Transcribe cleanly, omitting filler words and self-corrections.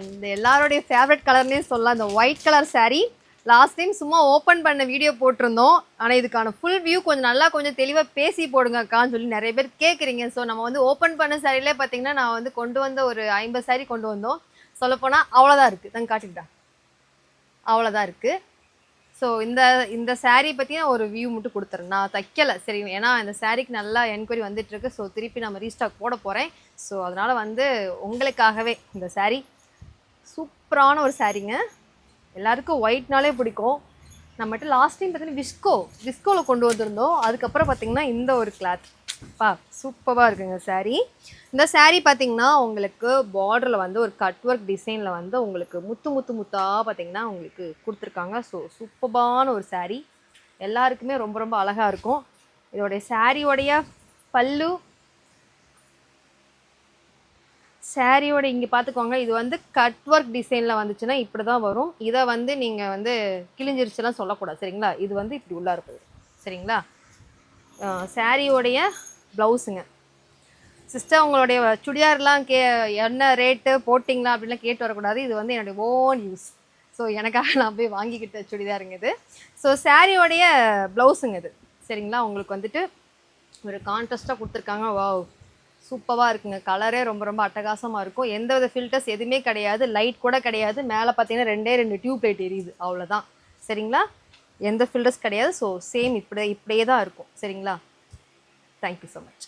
இந்த எல்லாரோடைய ஃபேவரட் கலர்னே சொல்லலாம். இந்த white colour sari last time சும்மா ஓப்பன் பண்ண வீடியோ போட்டிருந்தோம். ஆனால் இதுக்கான ஃபுல் வியூ கொஞ்சம் தெளிவாக பேசி போடுங்க அக்கான்னு சொல்லி நிறைய பேர் கேட்குறீங்க. ஸோ நம்ம வந்து ஓப்பன் பண்ண சாரிலே பார்த்தீங்கன்னா நான் வந்து கொண்டு வந்த ஒரு 50 சாரீ கொண்டு வந்தோம். சொல்லப்போனால் அவ்வளோதான் இருக்குது. நாங்கள் காட்டிக்கிட்டா அவ்வளோதான் இருக்குது. ஸோ இந்த சாரீ பற்றி நான் ஒரு வியூ மட்டும் கொடுத்துறேன். நான் தைக்கலை சரி, ஏன்னா இந்த சாரீக்கு நல்லா என்கொயரி வந்துட்டுருக்கு. ஸோ திருப்பி நம்ம ரீஸ்டாக் போட போகிறேன். ஸோ அதனால் வந்து உங்களுக்காகவே இந்த சாரீ சூப்பரான ஒரு சாரீங்க. எல்லாருக்கும் ஒயிட்னாலே பிடிக்கும். நம்மகிட்ட லாஸ்ட் டைம் பார்த்தீங்கன்னா விஸ்கோவில் கொண்டு வந்திருந்தோம். அதுக்கப்புறம் பார்த்தீங்கன்னா இந்த ஒரு கிளாத் சூப்பராக இருக்குங்க சாரீ. இந்த சாரீ பார்த்தீங்கன்னா உங்களுக்கு பார்டரில் வந்து ஒரு கட் ஒர்க் டிசைனில் வந்து உங்களுக்கு முத்தாக பார்த்தீங்கன்னா உங்களுக்கு கொடுத்துருக்காங்க. ஸோ சூப்பரான ஒரு சாரீ, எல்லாருக்குமே ரொம்ப ரொம்ப அழகாக இருக்கும். இதோடைய சாரியோடைய பல்லு, சாரியோட இங்கே பார்த்துக்கோங்க. இது வந்து கட் ஒர்க் டிசைனில் வந்துச்சுன்னா இப்படி தான் வரும். இதை வந்து நீங்கள் வந்து கிழிஞ்சிருச்சுலாம் சொல்லக்கூடாது சரிங்களா. இது வந்து இப்படி உள்ளே இருக்குது சரிங்களா. சாரியோடைய ப்ளவுஸுங்க. சிஸ்டர் உங்களுடைய சுடிதார்லாம் என்ன ரேட்டு போட்டிங்களா அப்படின்லாம் கேட்டு வரக்கூடாது. இது வந்து என்னுடைய ஓன் யூஸ். ஸோ எனக்காக நான் போய் வாங்கிக்கிட்ட சுடிதாருங்க இது. ஸோ சாரியோடைய ப்ளவுஸுங்க இது சரிங்களா. உங்களுக்கு வந்துட்டு ஒரு கான்ட்ராஸ்ட்டாக கொடுத்துருக்காங்க. வாவ் சூப்பராக இருக்குங்க. கலரே ரொம்ப ரொம்ப அட்டகாசமாக இருக்கும். எந்த வித ஃபில்டர்ஸ் எதுவுமே கிடையாது, லைட் கூட கிடையாது. மேலே பார்த்தீங்கன்னா 2 டியூப் லைட் எரியுது, அவ்வளோதான் சரிங்களா. எந்த ஃபில்டர்ஸ் கிடையாது. ஸோ சேம் இப்படியே தான் இருக்கும் சரிங்களா. Thank you so much.